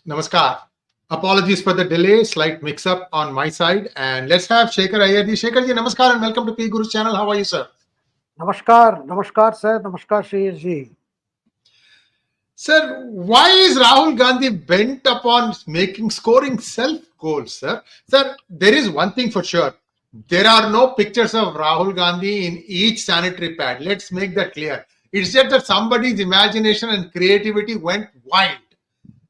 Namaskar. Apologies for the delay, slight mix-up on my side. And let's have Shekhar Iyer ji. Shekhar ji, namaskar and welcome to P Guru's channel. How are you, sir? Namaskar sir, namaskar Shreyas ji. Sir, why is Rahul Gandhi bent upon scoring self-goals, sir? Sir, there is one thing for sure. There are no pictures of Rahul Gandhi in each sanitary pad. Let's make that clear. It's just that somebody's imagination and creativity went wild.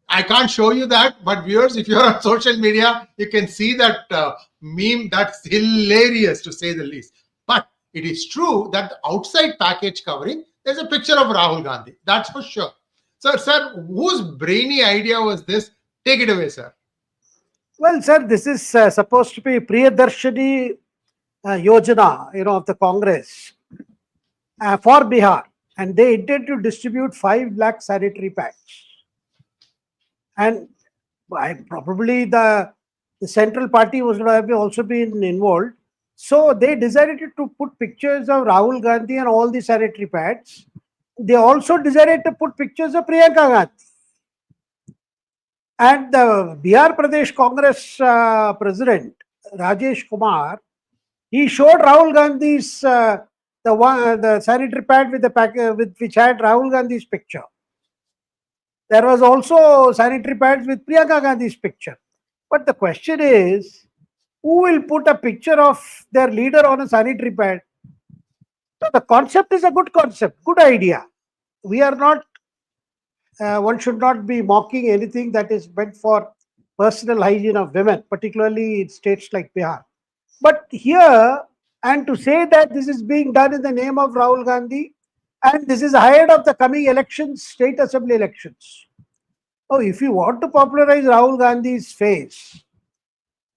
I can't show you that, but viewers, if you're on social media, you can see that meme. That's hilarious to say the least. But it is true that the outside package covering, there's a picture of Rahul Gandhi. That's for sure. Sir, whose brainy idea was this? Take it away, sir. Well, sir, this is supposed to be Priyadarshini Yojana, of the Congress for Bihar, and they intend to distribute 5 lakh sanitary pads. And probably the central party was going to have also been involved. So they decided to put pictures of Rahul Gandhi and all the sanitary pads. They also decided to put pictures of Priyanka Gandhi. And the Bihar Pradesh Congress president, Rajesh Kumar, he showed Rahul Gandhi's the sanitary pad with which had Rahul Gandhi's picture. There was also sanitary pads with Priyanka Gandhi's picture. But the question is, who will put a picture of their leader on a sanitary pad? So the concept is a good concept, good idea. We are not, one should not be mocking anything that is meant for personal hygiene of women, particularly in states like Bihar. But here, and to say that this is being done in the name of Rahul Gandhi, and this is ahead of the coming elections, state assembly elections. Oh, if you want to popularize Rahul Gandhi's face,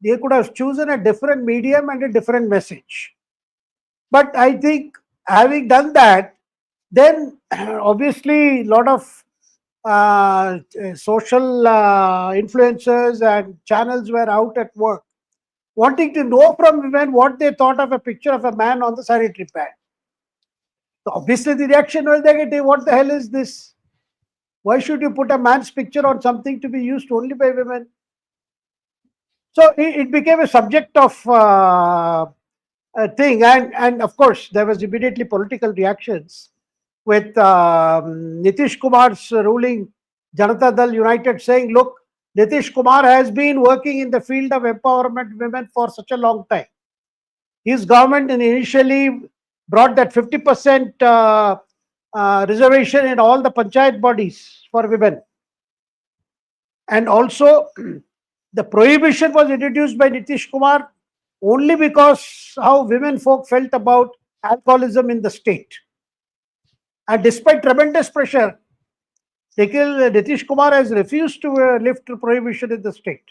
they could have chosen a different medium and a different message. But I think having done that, then obviously a lot of social influencers and channels were out at work, wanting to know from women what they thought of a picture of a man on the sanitary pad. So obviously the reaction was negative. What the hell is this? Why should you put a man's picture on something to be used only by women? So it became a subject of a thing, and of course there was immediately political reactions with Nitish Kumar's ruling Janata Dal United saying, look, Nitish Kumar has been working in the field of empowerment women for such a long time. His government initially brought that 50% reservation in all the panchayat bodies for women. And also, the prohibition was introduced by Nitish Kumar only because how women folk felt about alcoholism in the state. And despite tremendous pressure, Nitish Kumar has refused to lift the prohibition in the state.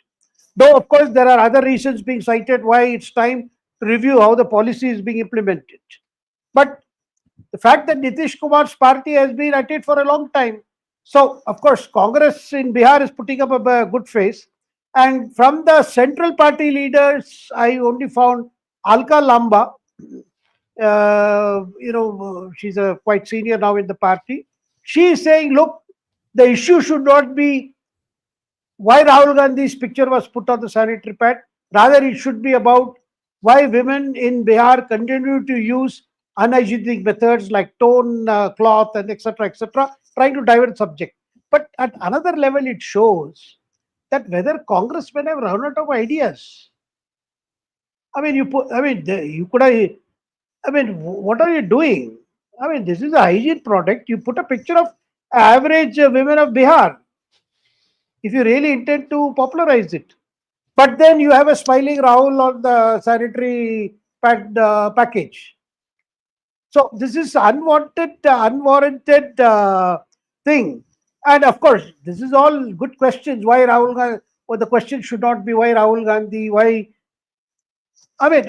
Though, of course, there are other reasons being cited why it's time to review how the policy is being implemented. But the fact that Nitish Kumar's party has been at it for a long time. So, of course, Congress in Bihar is putting up a good face. And from the central party leaders, I only found Alka Lamba. She's quite senior now in the party. She is saying, look, the issue should not be why Rahul Gandhi's picture was put on the sanitary pad. Rather, it should be about why women in Bihar continue to use unhygienic methods like tone cloth and etc., trying to divert subject. But at another level, it shows that whether congressmen have run out of ideas. I mean, what are you doing? I mean, this is a hygiene product. You put a picture of average women of Bihar if you really intend to popularize it. But then you have a smiling Rahul on the sanitary pad package. So this is unwanted, unwarranted thing. And of course, this is all good questions. Why Rahul Gandhi? Well, the question should not be why Rahul Gandhi. Why? I mean,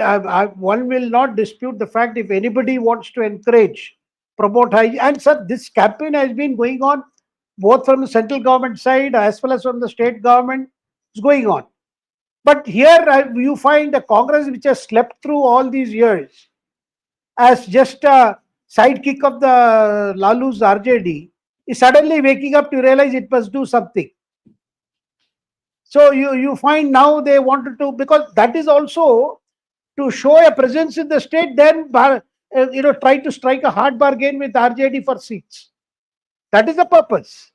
one will not dispute the fact if anybody wants to encourage, promote hygiene. And sir, this campaign has been going on both from the central government side as well as from the state government. It's going on. But here you find a Congress which has slept through all these years as just a sidekick of the Lalu's RJD is suddenly waking up to realize it must do something. So you find now they wanted to, because that is also to show a presence in the state, then try to strike a hard bargain with RJD for seats. That is the purpose.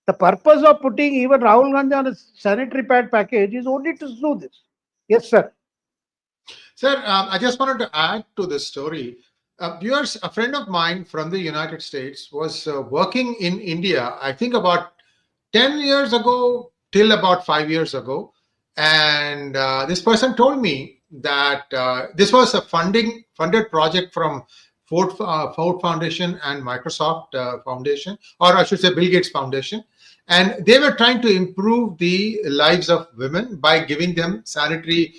The purpose of putting even Rahul Gandhi on a sanitary pad package is only to do this. Yes, sir. Sir, I just wanted to add to this story. Viewers, a friend of mine from the United States was working in India, I think about 10 years ago till about 5 years ago. And this person told me that this was a funded project from Ford Foundation and Microsoft Foundation, or I should say Bill Gates Foundation. And they were trying to improve the lives of women by giving them sanitary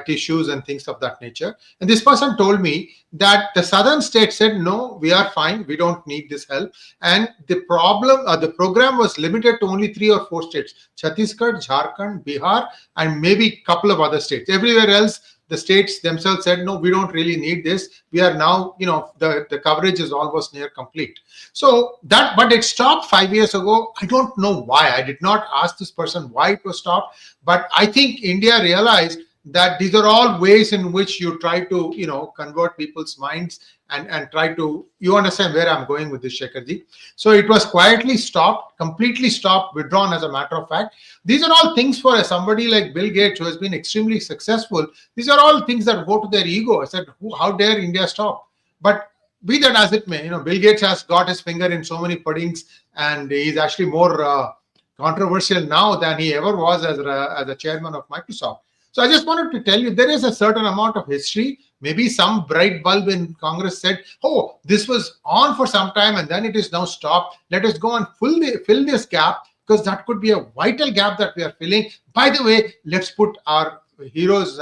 tissues and things of that nature. And this person told me that the southern states said, no, we are fine, we don't need this help. And the program was limited to only 3 or 4 states: Chhattisgarh, Jharkhand, Bihar, and maybe a couple of other states. Everywhere else, the states themselves said, no, we don't really need this. We are now, the coverage is almost near complete. So but it stopped 5 years ago. I don't know why. I did not ask this person why it was stopped, but I think India realized that these are all ways in which you try to, convert people's minds and try to, you understand where I'm going with this, Shekharji. So it was quietly stopped, completely stopped, withdrawn, as a matter of fact. These are all things for somebody like Bill Gates, who has been extremely successful. These are all things that go to their ego. I said, how dare India stop? But be that as it may, Bill Gates has got his finger in so many puddings, and he's actually more controversial now than he ever was as a chairman of Microsoft. So I just wanted to tell you, there is a certain amount of history. Maybe some bright bulb in Congress said, oh, this was on for some time and then it is now stopped. Let us go and fill this gap, because that could be a vital gap that we are filling. By the way, let's put our hero's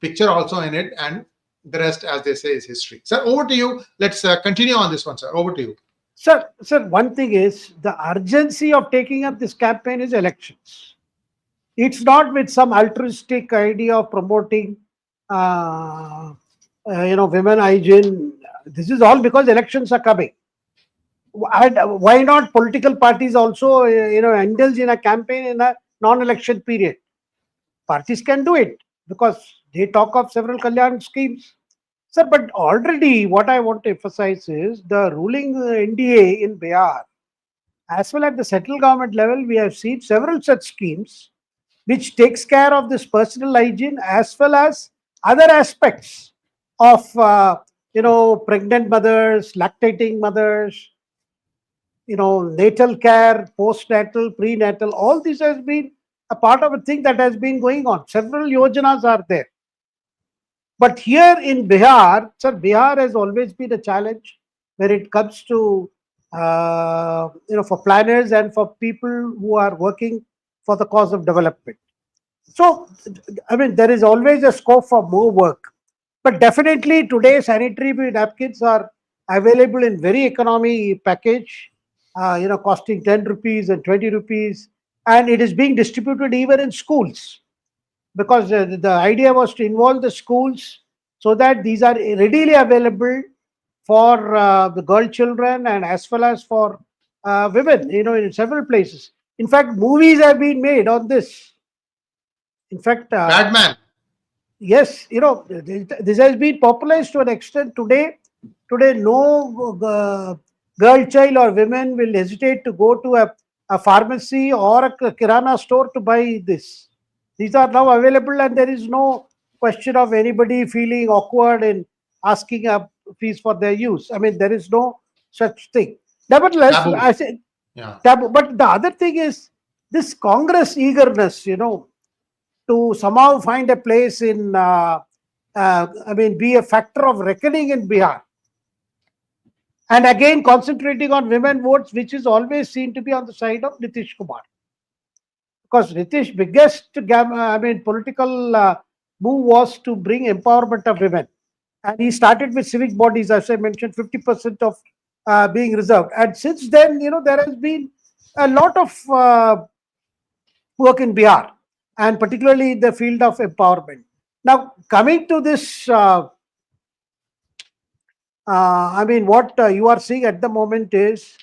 picture also in it, and the rest, as they say, is history. Sir, over to you. Let's continue on this one, sir. Over to you. Sir, one thing is, the urgency of taking up this campaign is elections. It's not with some altruistic idea of promoting, women hygiene. This is all because elections are coming. And why not political parties also, indulge in a campaign in a non-election period? Parties can do it because they talk of several Kalyan schemes. Sir, but already what I want to emphasize is the ruling NDA in Bihar, as well at the central government level, we have seen several such schemes which takes care of this personal hygiene as well as other aspects of pregnant mothers, lactating mothers, natal care, postnatal, prenatal. All this has been a part of a thing that has been going on. Several yojanas are there. But here in Bihar, sir, Bihar has always been a challenge when it comes to for planners and for people who are working for the cause of development. So, I mean, there is always a scope for more work. But definitely today, sanitary napkins are available in very economy package, costing 10 rupees and 20 rupees. And it is being distributed even in schools, because the idea was to involve the schools so that these are readily available for the girl children and as well as for women, in several places. In fact, movies have been made on this. In fact, Badman. yes, this has been popularized to an extent today. Today, no girl child or women will hesitate to go to a pharmacy or a kirana store to buy this. These are now available, and there is no question of anybody feeling awkward in asking a fees for their use. I mean, there is no such thing. Nevertheless, Taboo. I say Yeah. taboo. But the other thing is this Congress eagerness, to somehow find a place in, be a factor of reckoning in Bihar. And again, concentrating on women votes, which is always seen to be on the side of Nitish Kumar. Because Nitish biggest political move was to bring empowerment of women, and he started with civic bodies, as I mentioned, 50% of being reserved, and since then there has been a lot of work in Bihar, and particularly in the field of empowerment. Now coming to this, what you are seeing at the moment is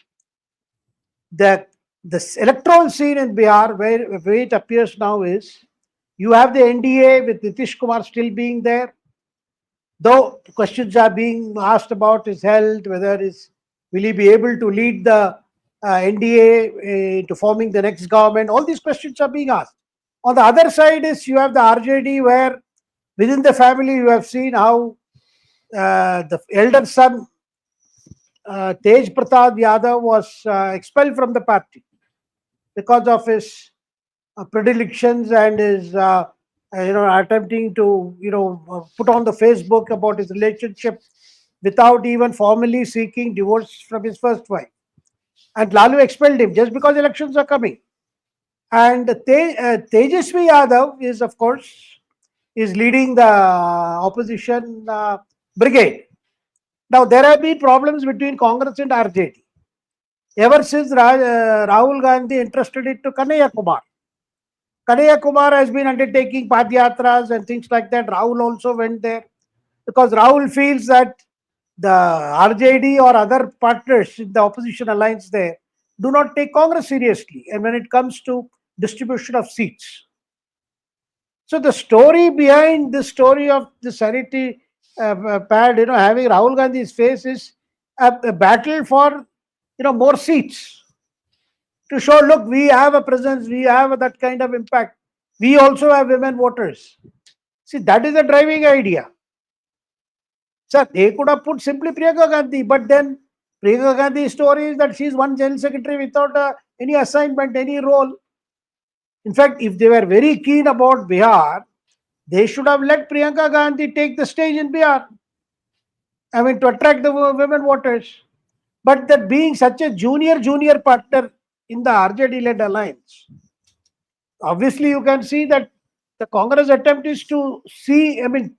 that This electoral scene in Bihar, where it appears now is, you have the NDA with Nitish Kumar still being there, though questions are being asked about his health, whether will he be able to lead the NDA into forming the next government. All these questions are being asked. On the other side is you have the RJD, where within the family you have seen how the elder son Tej Pratap Yadav was expelled from the party because of his predilections and his attempting to put on the Facebook about his relationship without even formally seeking divorce from his first wife. And Lalu expelled him just because elections are coming. And Tejasvi Yadav is, of course, is leading the opposition brigade. Now, there have been problems between Congress and RJD. Ever since Rahul Gandhi entrusted it to Kanhaiya Kumar. Kanhaiya Kumar has been undertaking Padyatras and things like that. Rahul also went there because Rahul feels that the RJD or other partners in the opposition alliance there do not take Congress seriously. And when it comes to distribution of seats. So the story behind the story of the sanitary pad, having Rahul Gandhi's face is a battle for, more seats to show, look, we have a presence, we have that kind of impact. We also have women voters. See, that is the driving idea. Sir, they could have put simply Priyanka Gandhi, but then Priyanka Gandhi's story is that she's one general secretary without any assignment, any role. In fact, if they were very keen about Bihar, they should have let Priyanka Gandhi take the stage in Bihar. I mean, to attract the women voters. But that being such a junior partner in the RJD-led alliance, obviously you can see that the Congress attempt is to show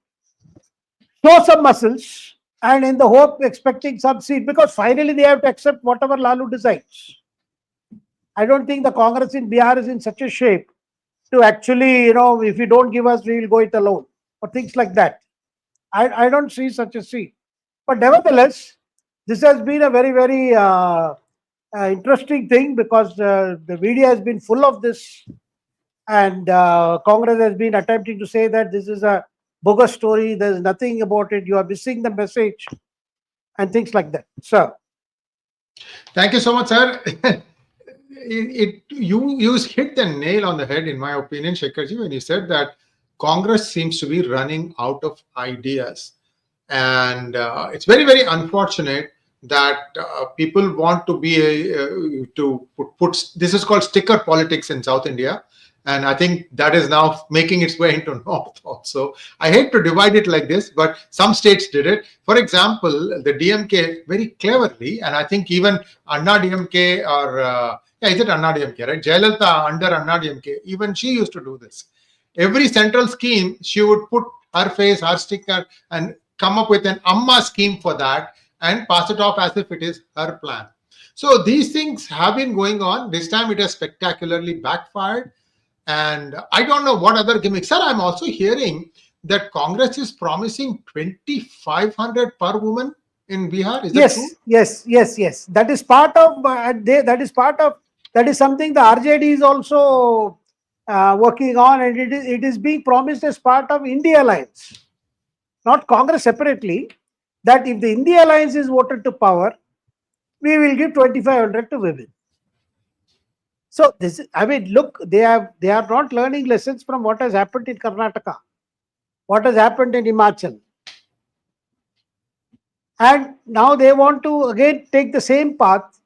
some muscles and in the hope expecting some seat, because finally they have to accept whatever Lalu decides. I don't think the Congress in Bihar is in such a shape to actually, if you don't give us, we will go it alone or things like that. I don't see such a seat. But nevertheless, this has been a very, very interesting thing because the media has been full of this, and Congress has been attempting to say that this is a bogus story, there's nothing about it, you are missing the message and things like that. So thank you so much, sir. You hit the nail on the head, in my opinion, Shekharji, when you said that Congress seems to be running out of ideas, and it's very, very unfortunate that people want to be to put this is called sticker politics in South India, and I think that is now making its way into North also. I hate to divide it like this, but some states did it. For example, the DMK very cleverly, and I think even Anna DMK or is it Anna DMK, right? Jayalalitha under Anna DMK, even she used to do this. Every central scheme, she would put her face, her sticker, and come up with an Amma scheme for that and pass it off as if it is her plan. So these things have been going on. This time it has spectacularly backfired. And I don't know what other gimmicks. Sir, I'm also hearing that Congress is promising 2,500 per woman in Bihar. Is that true? Yes. That is part of that is something the RJD is also working on, and it is being promised as part of India Alliance, not Congress separately. That if the India Alliance is voted to power, we will give 2,500 to women. So this is, look, they are not learning lessons from what has happened in Karnataka, what has happened in Himachal. And now they want to again take the same path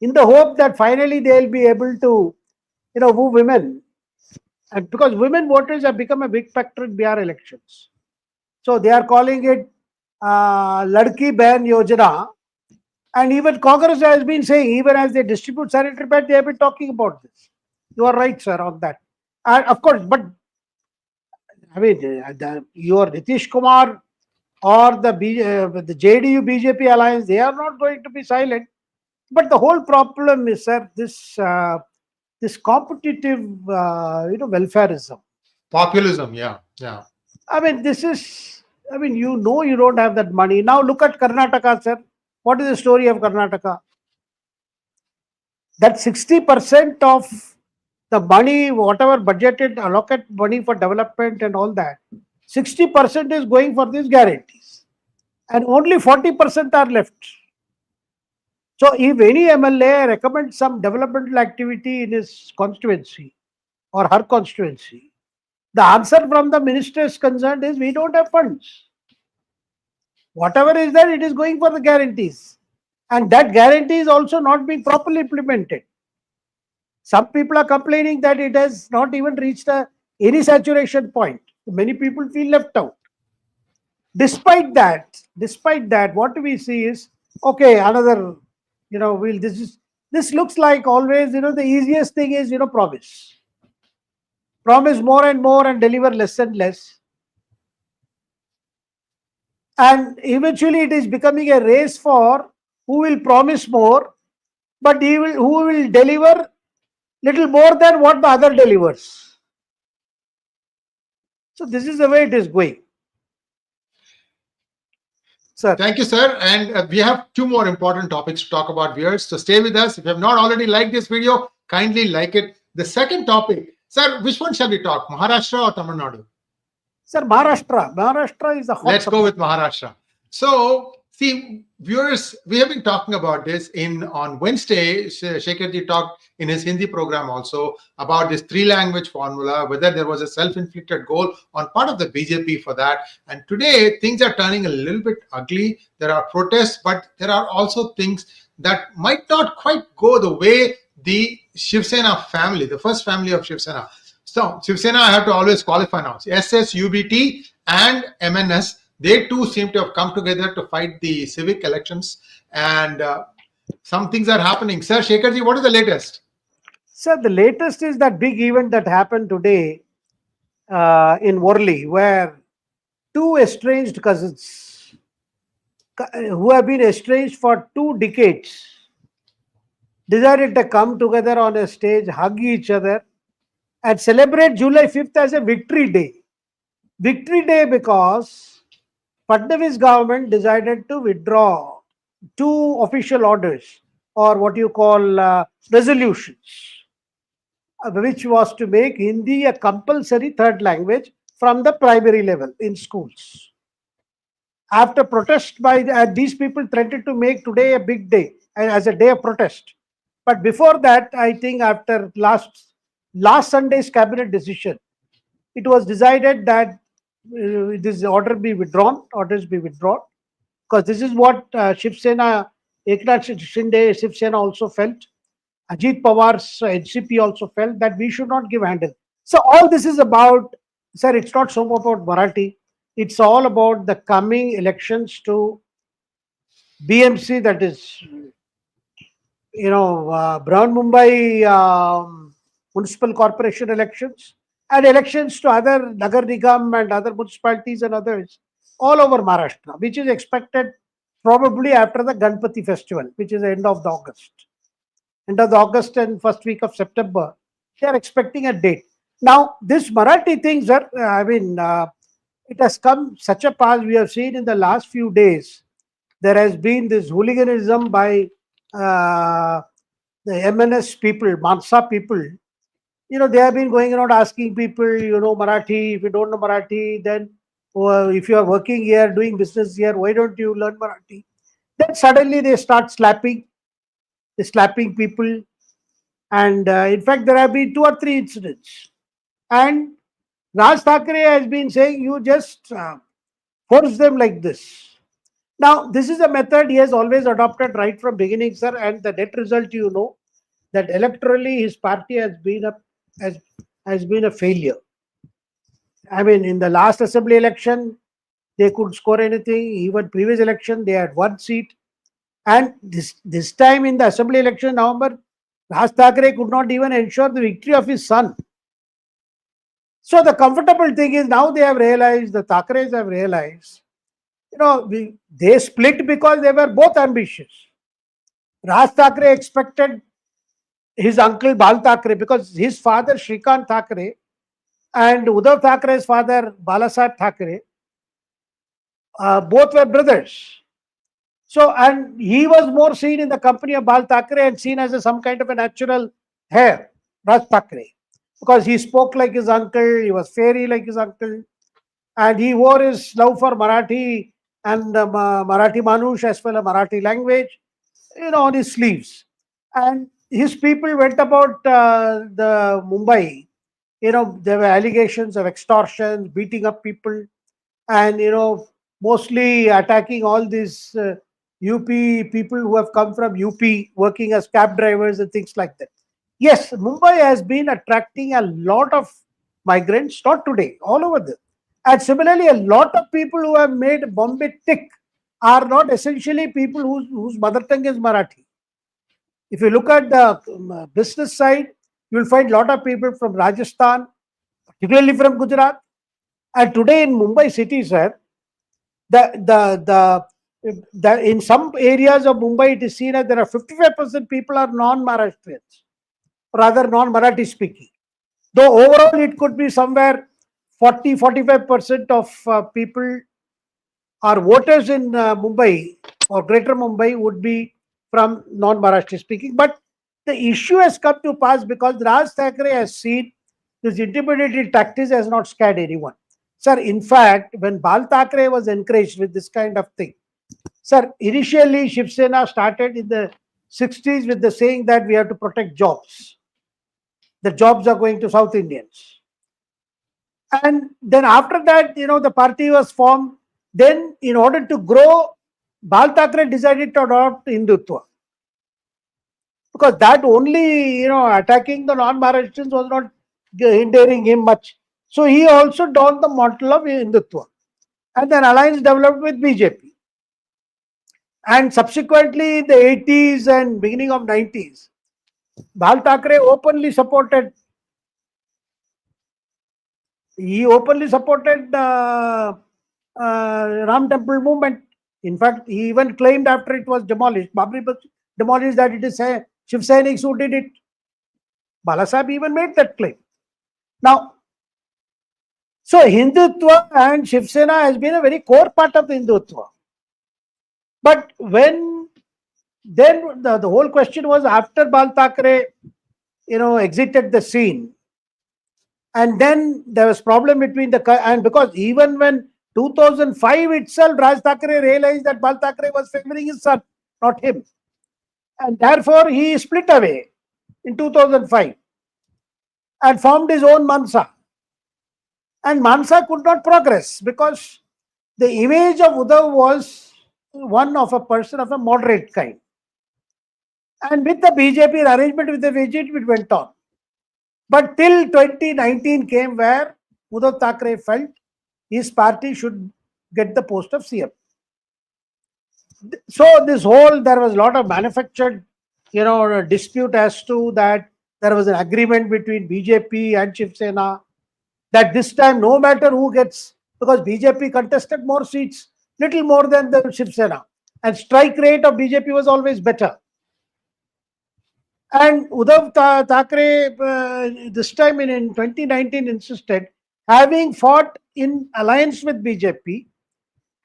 in the hope that finally they will be able to, woo women. And because women voters have become a big factor in Bihar elections. So they are calling it Ladki Behan Yojana. And even Congress has been saying, even as they distribute sanitary pads, they have been talking about this. You are right, sir, on that. And of course, but your Nitish Kumar or the JDU BJP alliance, they are not going to be silent. But the whole problem is, sir, this competitive, welfareism. Populism, yeah. This is, you don't have that money. Now look at Karnataka, sir. What is the story of Karnataka? that 60% of the money, whatever budgeted, allocate money for development and all that, 60% is going for these guarantees, and only 40% are left. So, if any MLA recommends some developmental activity in his constituency or her constituency, the answer from the minister is concerned is we don't have funds. Whatever is there, it is going for the guarantees. And that guarantee is also not being properly implemented. Some people are complaining that it has not even reached any saturation point. Many people feel left out. Despite that, what we see is, okay, another, this looks like always, the easiest thing is, promise more and more and deliver less and less. And eventually it is becoming a race for who will promise more, but who will deliver little more than what the other delivers. So this is the way it is going. Sir. Thank you, sir. And we have two more important topics to talk about, viewers. So stay with us. If you have not already liked this video, kindly like it. The second topic, sir, which one shall we talk? Maharashtra or Tamil Nadu? Sir, Maharashtra. Maharashtra is a hot Let's topic. go with Maharashtra. So, see, viewers, we have been talking about this on Wednesday. Shekharji talked in his Hindi program also about this three-language formula, whether there was a self-inflicted goal on part of the BJP for that. And today, things are turning a little bit ugly. There are protests, but there are also things that might not quite go the way the Shiv Sena family, the first family of Shiv Sena. So, Shiv Sena, I have to always qualify now. SS-UBT and MNS, they too seem to have come together to fight the civic elections, and some things are happening. Sir, Shekharji, what is the latest? Sir, the latest is that big event that happened today in Worli, where two estranged cousins who have been estranged for 2 decades decided to come together on a stage, hug each other, and celebrate July 5th as a victory day. Victory day because Fadnavis government decided to withdraw 2 official orders, or what you call resolutions, which was to make Hindi a compulsory third language from the primary level in schools. After protest by these people threatened to make today a big day as a day of protest. But before that, I think after last Sunday's cabinet decision, it was decided that this orders be withdrawn, because this is what Shiv Sena, Eknath Shinde, Shiv Sena also felt. Ajit Pawar's NCP also felt that we should not give handle. So all this is about, sir, it's not so about Marathi. It's all about the coming elections to BMC, that is, Brown Mumbai Municipal Corporation elections, and elections to other Nagar Nigam and other municipalities and others all over Maharashtra, which is expected probably after the Ganpati festival, which is the end of the August and first week of September. They are expecting a date. Now, this Marathi thing, sir, it has come such a pass. We have seen in the last few days, there has been this hooliganism by the MNS people, Mansa people. They have been going around asking people, Marathi. If you don't know Marathi, then if you are working here, doing business here, why don't you learn Marathi? Then suddenly they start slapping people. And in fact, there have been 2 or 3 incidents. And Raj Thackere has been saying, you just force them like this. Now, this is a method he has always adopted right from beginning, sir. And the net result, that electorally his party has been a failure. I mean, in the last assembly election, they couldn't score anything. Even previous election, they had 1 seat. And this time in the assembly election, November, Raj Thackere could not even ensure the victory of his son. So the comfortable thing is now they have realized, the Thackerays have realized, they split because they were both ambitious. Raj Thackere expected his uncle Bal Thackere, because his father Shrikant Thackere and Uddhav Thackeray's father Balasaheb Thackere, both were brothers. So, and he was more seen in the company of Bal Thackeray and seen as some kind of a natural heir, Raj Thackeray, because he spoke like his uncle, he was fairy like his uncle, and he wore his love for Marathi and Marathi Manush as well as Marathi language, on his sleeves. And his people went about the Mumbai. There were allegations of extortion, beating up people, and mostly attacking all these UP people who have come from UP working as cab drivers and things like that. Yes, Mumbai has been attracting a lot of migrants, not today, all over the. And similarly, a lot of people who have made Bombay tick are not essentially people whose mother tongue is Marathi. If you look at the business side, you will find a lot of people from Rajasthan, particularly from Gujarat. And today in Mumbai city, sir, in some areas of Mumbai, it is seen as there are 55% people are non-Maharashtrians, rather non-Marathi speaking. Though overall it could be somewhere 40-45% of people or voters in Mumbai or Greater Mumbai would be from non-Maharashtra speaking. But the issue has come to pass because Raj Thackeray has seen this intimidating tactics has not scared anyone. Sir, in fact, when Bal Thackeray was encouraged with this kind of thing, sir, initially Shiv Sena started in the 60s with the saying that we have to protect jobs. The jobs are going to South Indians. And then after that, the party was formed. Then in order to grow, Bal Thackeray decided to adopt Hindutva. Because that only, attacking the non-Maharashtrians was not hindering him much. So he also donned the mantle of Hindutva. And then alliance developed with BJP. And subsequently, in the 80s and beginning of 90s, Bal Thackeray openly supported Ram Temple movement. In fact, he even claimed after it was demolished, Babri was demolished, that it is Shiv Sainiks who did it. Balasaheb even made that claim. Now, so Hindutva and Shiv Sena has been a very core part of the Hindutva. But then the whole question was after Bal Thackeray, exited the scene, and then there was problem between and because even when 2005 itself, Raj Thackeray realized that Bal Thackeray was favoring his son, not him, and therefore he split away in 2005 and formed his own Mansa. And Mansa could not progress because the image of Uddhav was one of a person of a moderate kind. And with the BJP arrangement with the BJP, it went on. But till 2019 came where Uddhav Thackeray felt his party should get the post of CM. So there was a lot of manufactured, dispute as to that there was an agreement between BJP and Shiv Sena that this time no matter who gets, because BJP contested more seats, little more than the Shiv Sena, and strike rate of BJP was always better. And Uddhav Thackeray this time in 2019 insisted, having fought in alliance with BJP,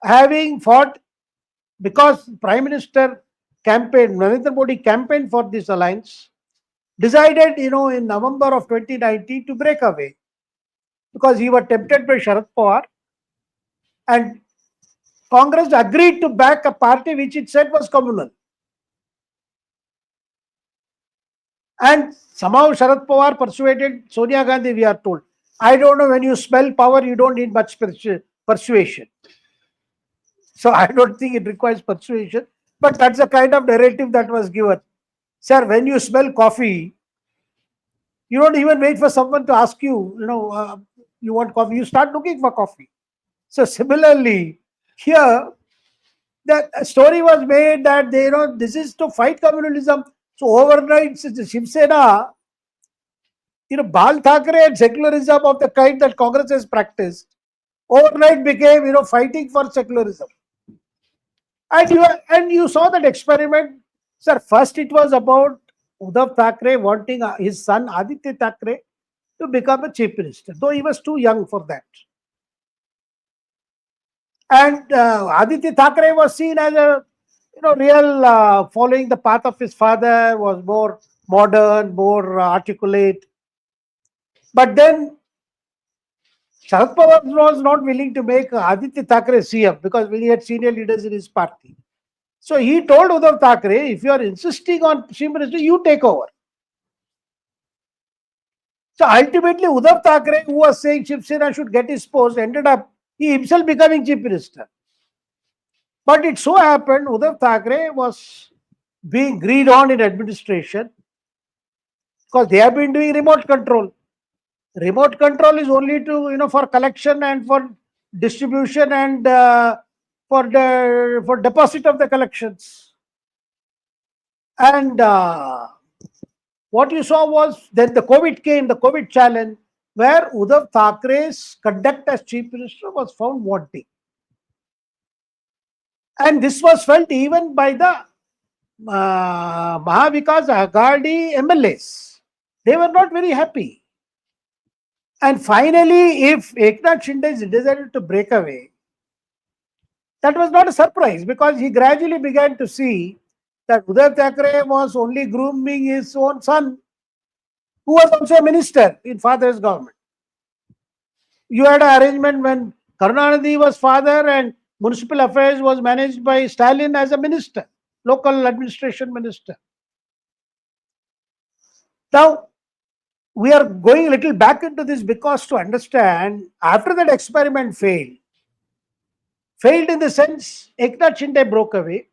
having fought because Prime Minister campaigned, Narendra Modi campaigned for this alliance, decided, in November of 2019 to break away because he was tempted by Sharad Pawar, and Congress agreed to back a party which it said was communal. And somehow Sharad Pawar persuaded Sonia Gandhi, we are told. I don't know, when you smell power, you don't need much persuasion. So I don't think it requires persuasion, but that's the kind of narrative that was given. Sir, when you smell coffee, you don't even wait for someone to ask you, you want coffee, you start looking for coffee. So similarly, here, the story was made that this is to fight communalism. So overnight, Shiv Sena, Bal Thackeray and secularism of the kind that Congress has practiced, overnight became, fighting for secularism. And you saw that experiment, sir. First, it was about Uddhav Thackeray wanting his son Aditya Thackeray to become a chief minister, though he was too young for that. And Aditya Thackeray was seen as a real following the path of his father, was more modern, more articulate. But then Sharad Pawar was not willing to make Aditya Thackere CM because we had senior leaders in his party. So he told Uddhav Thackeray, if you are insisting on Chief Minister, you take over. So ultimately, Uddhav Thackeray, who was saying Shiv Sena should get his post, ended up he himself becoming Chief Minister. But it so happened Uddhav Thackeray was being agreed on in administration because they have been doing remote control. Remote control is only to for collection and for distribution and for deposit of the collections. And what you saw was then the COVID came, the COVID challenge, where Uddhav Thackeray's conduct as Chief Minister was found wanting. And this was felt even by the Mahavikas Aghadi MLAs. They were not very happy. And finally, if Eknath Shinde decided to break away, that was not a surprise because he gradually began to see that Uddhav Thackeray was only grooming his own son, who was also a minister in father's government. You had an arrangement when Karunanidhi was father and municipal affairs was managed by Stalin as a minister, local administration minister. Now, we are going a little back into this because to understand, after that experiment failed in the sense Eknath Shinde broke away,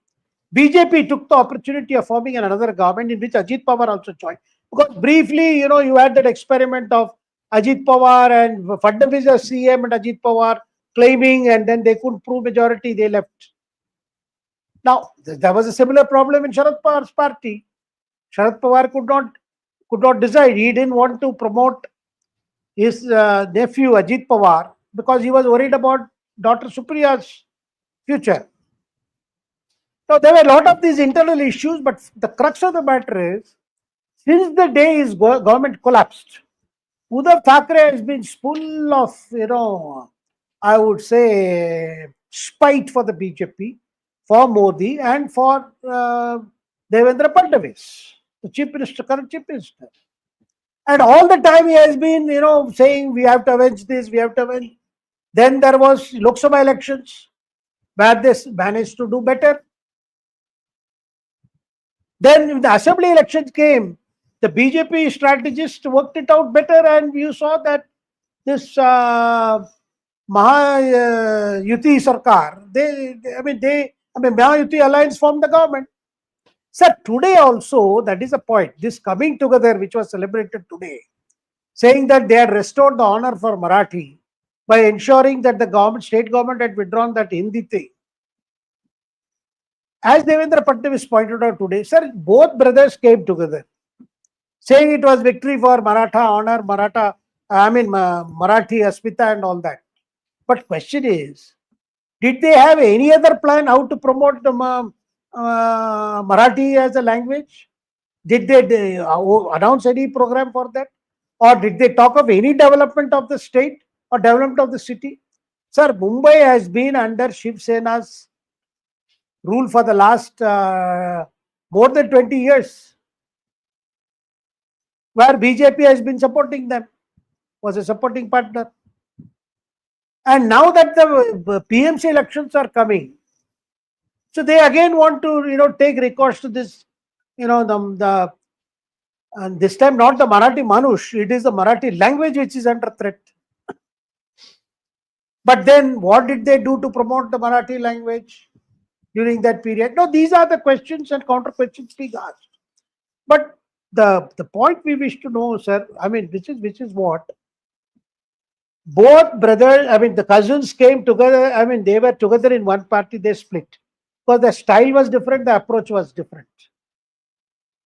BJP took the opportunity of forming another government in which Ajit Pawar also joined. Because briefly, you had that experiment of Ajit Pawar and Fadnavis as CM and Ajit Pawar claiming, and then they couldn't prove majority, they left. Now, there was a similar problem in Sharad Pawar's party. Sharad Pawar could not decide. He didn't want to promote his nephew Ajit Pawar because he was worried about daughter Supriya's future. Now, there were a lot of these internal issues, but the crux of the matter is, since the day his government collapsed, Uddhav Thackeray has been full of, I would say, spite for the BJP, for Modi, and for Devendra Fadnavis, the Chief Minister, current Chief Minister. And all the time he has been, saying we have to avenge this, we have to avenge. Then there was Lok Sabha elections, where they managed to do better. Then the assembly elections came, the BJP strategists worked it out better, and you saw that this Mahayuti Sarkar, Mahayuti Alliance formed the government. Sir, today also, that is the point, this coming together which was celebrated today, saying that they had restored the honor for Marathi by ensuring that the state government had withdrawn that Hindi thing. As Devendra Fadnavis pointed out today, sir, both brothers came together, saying it was victory for Maratha honor, Marathi Asmita and all that. But question is, did they have any other plan how to promote the Marathi as a language? Did they announce any program for that? Or did they talk of any development of the state or development of the city? Sir, Mumbai has been under Shiv Sena's rule for the last more than 20 years, where BJP has been supporting them, was a supporting partner. And now that the PMC elections are coming, so they again want to take recourse to this, and this time not the Marathi Manush, it is the Marathi language which is under threat. But then what did they do to promote the Marathi language during that period? No, these are the questions and counter questions being asked. But the point we wish to know, sir, which is what both brothers, the cousins came together. They were together in one party, they split because the style was different, the approach was different.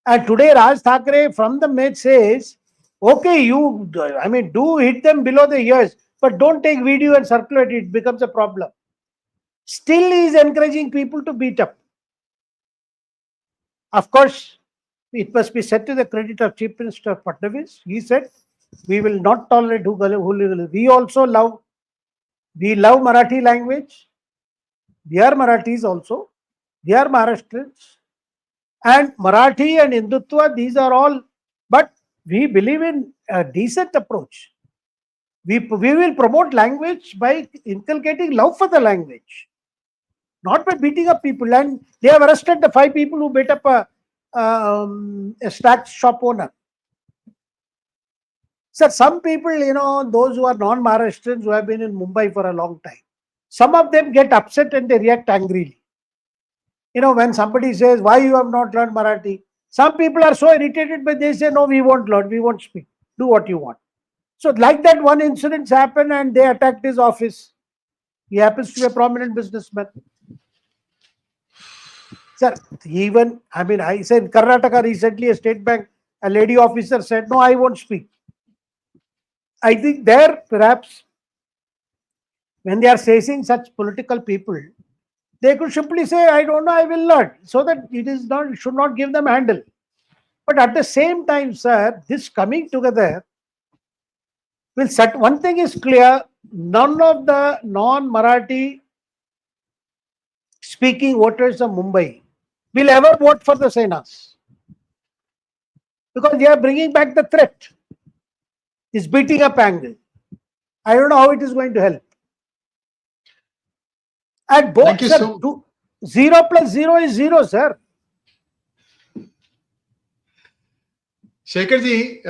And today Raj Thackeray from the mid says, okay, you do hit them below the ears, but don't take video and circulate it, becomes a problem. Still he is encouraging people to beat up. Of course, it must be said to the credit of Chief Minister Fadnavis. He said, we will not tolerate hooliganism. We love Marathi language. We are Marathis also. They are Maharashtrians. And Marathi and Hindutva, these are all, but we believe in a decent approach. We will promote language by inculcating love for the language, not by beating up people. And they have arrested the 5 people who beat up a snack shop owner. So some people, those who are non-Maharashtrians who have been in Mumbai for a long time, some of them get upset and they react angrily. When somebody says, why you have not learned Marathi? Some people are so irritated, but they say, no, we won't learn, we won't speak. Do what you want. So like that, one incident happened and they attacked his office. He happens to be a prominent businessman. Sir, I said in Karnataka recently, a state bank, a lady officer said, no, I won't speak. I think there, perhaps, when they are facing such political people, they could simply say, I don't know, I will learn, so that it should not give them a handle. But at the same time, sir, this coming together will set, one thing is clear, none of the non-Marathi speaking voters of Mumbai will ever vote for the Senas. Because they are bringing back the threat. It's beating up angle. I don't know how it is going to help. At both, sir, 0 plus 0 is 0, sir. Shekharji,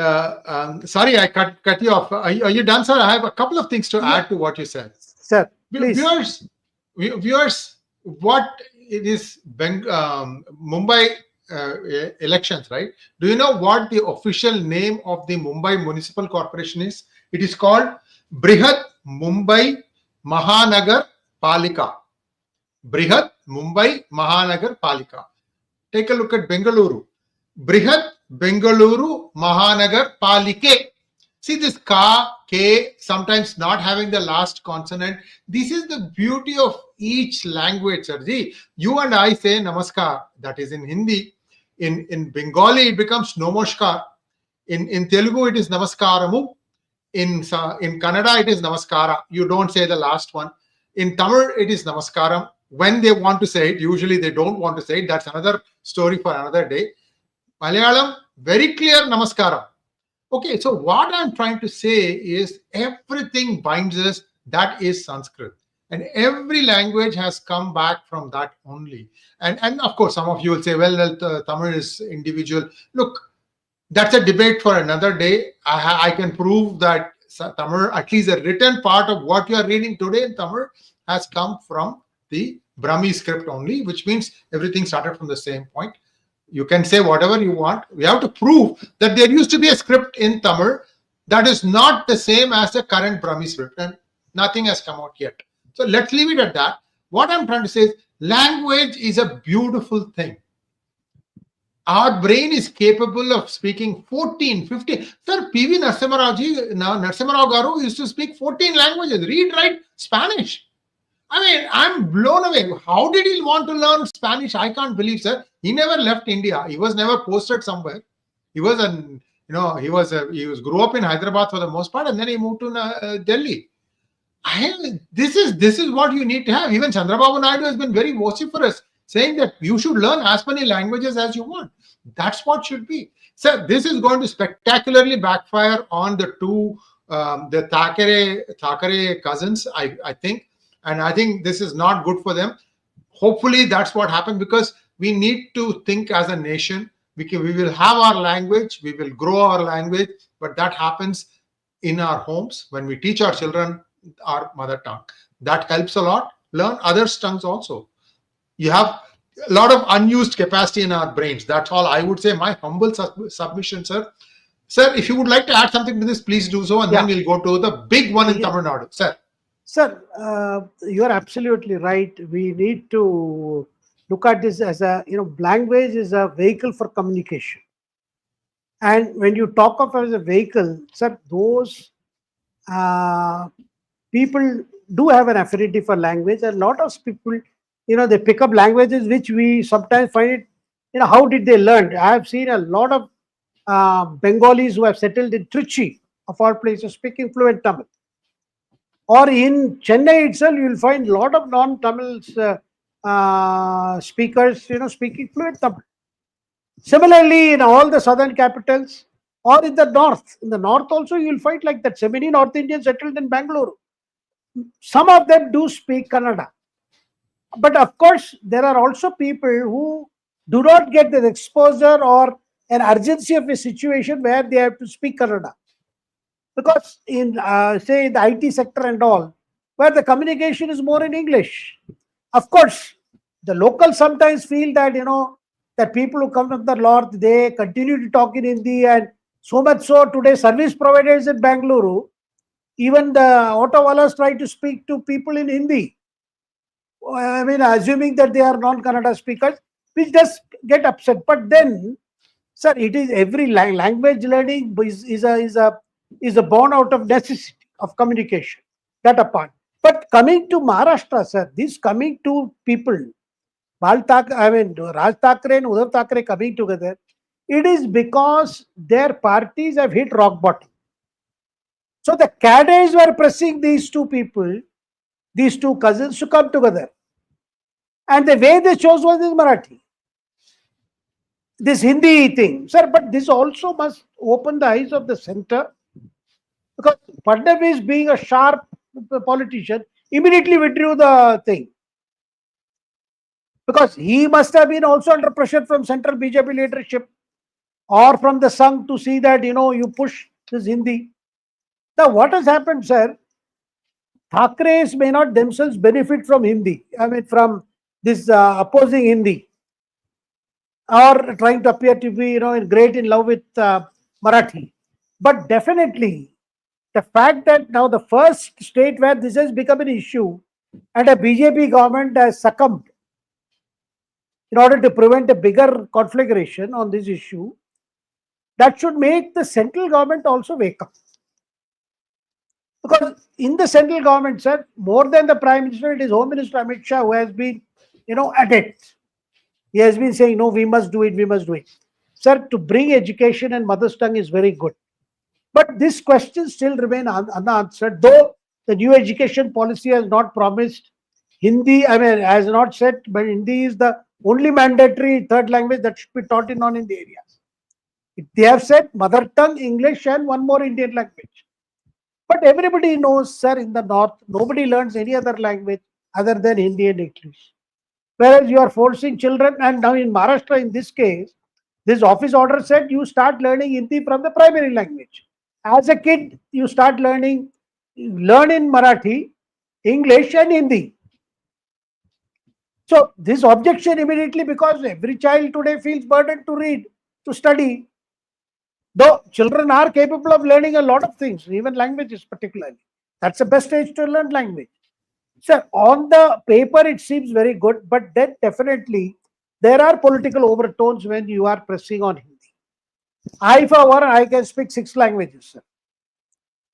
sorry, I cut you off. Are you done, sir? I have a couple of things to add to what you said. Sir, please. Viewers, what it is Mumbai elections, right? Do you know what the official name of the Mumbai Municipal Corporation is? It is called Brihat Mumbai Mahanagar Palika. Brihat Mumbai Mahanagar Palika. Take a look at Bengaluru. Brihat Bengaluru Mahanagar Palike. See this ka, k, sometimes not having the last consonant. This is the beauty of each language, Sarji. You and I say namaskar, that is in Hindi. In Bengali, it becomes namaskar. In Telugu, it is namaskaramu. In Kannada, it is namaskara. You don't say the last one. In Tamil, it is namaskaram. When they want to say it, usually they don't want to say it. That's another story for another day. Malayalam, very clear namaskaram. Okay, so what I'm trying to say is everything binds us, that is Sanskrit. And every language has come back from that only. And of course, some of you will say, well, Tamil is individual. Look, that's a debate for another day. I can prove that Tamil, at least the written part of what you are reading today in Tamil, has come from the Brahmi script only, which means everything started from the same point. You can say whatever you want. We have to prove that there used to be a script in Tamil that is not the same as the current Brahmi script, and nothing has come out yet. So let's leave it at that. What I'm trying to say is language is a beautiful thing. Our brain is capable of speaking 14, 15. Sir, P.V. Narasimha Rao Garu used to speak 14 languages, read, write, Spanish. I mean, I'm blown away. How did he want to learn Spanish? I can't believe, sir. He never left India. He was never posted somewhere. He was grew up in Hyderabad for the most part, and then he moved to Delhi. This is what you need to have. Even Chandrababu Naidu has been very vociferous, saying that you should learn as many languages as you want. That's what should be. Sir, this is going to spectacularly backfire on the two, the Thackerays cousins, I think. And I think this is not good for them. Hopefully that's what happens, because we need to think as a nation. We will have our language, we will grow our language, but that happens in our homes when we teach our children our mother tongue. That helps a lot. Learn other tongues also. You have a lot of unused capacity in our brains. That's all I would say. My humble submission, sir. Sir, if you would like to add something to this, please do so, and then we'll go to the big one in Tamil Nadu. Sir. Sir, you are absolutely right. We need to look at this as language is a vehicle for communication. And when you talk of as a vehicle, sir, those people do have an affinity for language. A lot of people, they pick up languages which we sometimes find it, how did they learn? I have seen a lot of Bengalis who have settled in Trichy, of all places, speaking fluent Tamil. Or in Chennai itself, you will find a lot of non-Tamils speakers, speaking fluent Tamil. Similarly, in all the southern capitals or in the north also you will find like that. So many North Indians settled in Bangalore. Some of them do speak Kannada. But of course, there are also people who do not get the exposure or an urgency of a situation where they have to speak Kannada. Because in, say, the IT sector and all, where the communication is more in English. Of course, the locals sometimes feel that, that people who come from the north, they continue to talk in Hindi, and so much so today service providers in Bangalore, even the auto wallahs try to speak to people in Hindi. I mean, assuming that they are non-Kannada speakers, which does get upset. But then, sir, it is every language learning is a born out of necessity of communication. That apart. But coming to Maharashtra, sir, this coming to people, Raj Thackeray and Uddhav Thackeray coming together, it is because their parties have hit rock bottom. So the cadres were pressing these two people, these two cousins, to come together. And the way they chose was this Marathi. This Hindi thing. Sir, but this also must open the eyes of the center, because Fadnavis, being a sharp politician, immediately withdrew the thing. Because he must have been also under pressure from central BJP leadership or from the Sangh to see that, you push this Hindi. Now, what has happened, sir? Thackerays may not themselves benefit from Hindi. I mean, from this opposing Hindi, or trying to appear to be, great in love with Marathi. But definitely, the fact that now the first state where this has become an issue and a BJP government has succumbed in order to prevent a bigger conflagration on this issue, that should make the central government also wake up. Because in the central government, sir, more than the Prime Minister, it is Home Minister Amit Shah who has been, at it. He has been saying, no, we must do it, we must do it. Sir, to bring education and mother's tongue is very good. But this question still remain unanswered, though the new education policy has not promised Hindi, has not said, but Hindi is the only mandatory third language that should be taught in non-Hindi areas. They have said mother tongue, English, and one more Indian language. But everybody knows, sir, in the north, nobody learns any other language other than Hindi and English. Whereas you are forcing children, and now in Maharashtra, in this case, this office order said you start learning Hindi from the primary language. As a kid, you start learn in Marathi, English, and Hindi. So this objection immediately, because every child today feels burdened to read, to study. Though children are capable of learning a lot of things, even languages particularly. That's the best age to learn language. Sir, on the paper it seems very good, but then definitely there are political overtones when you are pressing on Hindi. I, for one, I can speak 6 languages, sir.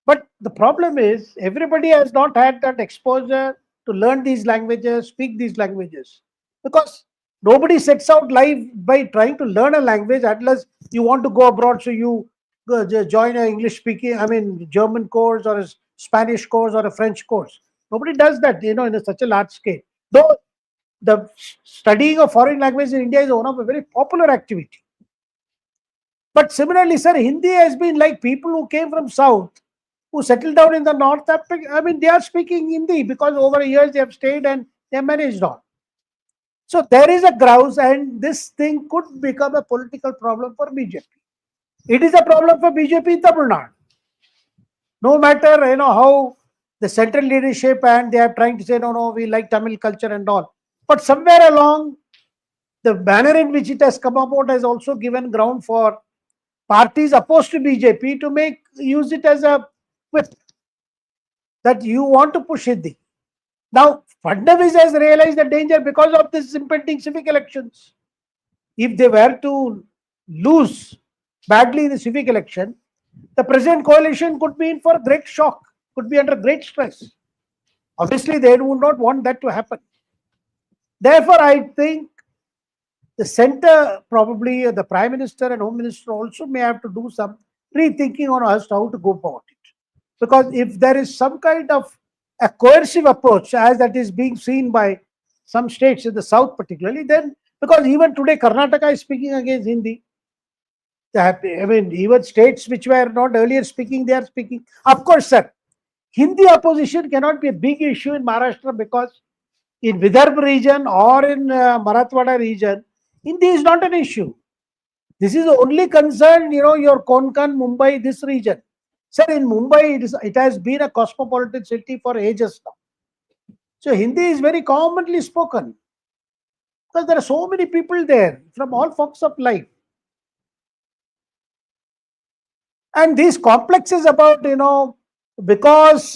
But the problem is, everybody has not had that exposure to learn these languages, speak these languages. Because nobody sets out life by trying to learn a language unless you want to go abroad. So you join an English speaking, German course or a Spanish course or a French course. Nobody does that, in such a large scale. Though the studying of foreign language in India is one of a very popular activity. But similarly, sir, Hindi has been like people who came from South, who settled down in the North. They are speaking Hindi because over years they have stayed and they have managed on. So there is a grouse, and this thing could become a political problem for BJP. It is a problem for BJP in Tamil Nadu. No matter, how the central leadership and they are trying to say, no, we like Tamil culture and all. But somewhere along, the manner in which it has come about has also given ground for parties opposed to BJP to use it as a whip, that you want to push Hindi. Now, Fadnavis has realized the danger because of this impending civic elections. If they were to lose badly in the civic election, the present coalition could be in for great shock, could be under great stress. Obviously, they would not want that to happen. Therefore, I think the center, probably the Prime Minister and Home Minister also may have to do some rethinking on as to how to go about it. Because if there is some kind of a coercive approach, as that is being seen by some states in the south particularly, then because even today Karnataka is speaking against Hindi. I mean, even states which were not earlier speaking, they are speaking. Of course, sir, Hindi opposition cannot be a big issue in Maharashtra because in Vidarbha region or in Marathwada region, Hindi is not an issue. This is only concerned, your Konkan, Mumbai, this region. Sir, in Mumbai, it has been a cosmopolitan city for ages now. So Hindi is very commonly spoken because there are so many people there from all walks of life. And these complexes about, because,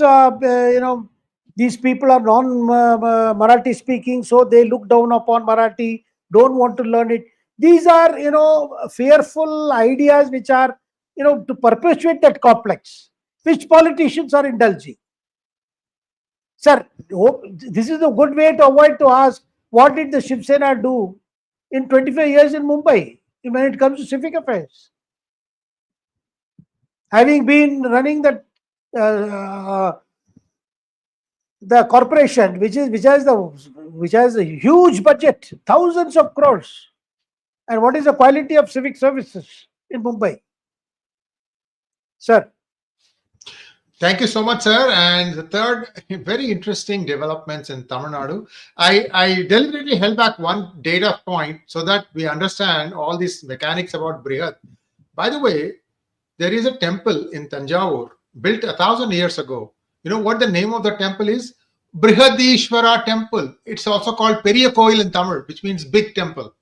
these people are non-Marathi speaking, so they look down upon Marathi, don't want to learn it. These are, fearful ideas which are, to perpetuate that complex, which politicians are indulging. Sir, this is a good way to avoid to ask, what did the Shiv Sena do in 25 years in Mumbai when it comes to civic affairs? Having been running the corporation, which has a huge budget, thousands of crores, and what is the quality of civic services in Mumbai, sir? Thank you so much, sir. And the third, very interesting developments in Tamil Nadu. I deliberately held back one data point so that we understand all these mechanics about Brihad. By the way, there is a temple in Tanjavur built 1,000 years ago. You know what the name of the temple is? Brihadishwara Temple. It's also called Periya Koil in Tamil, which means big temple.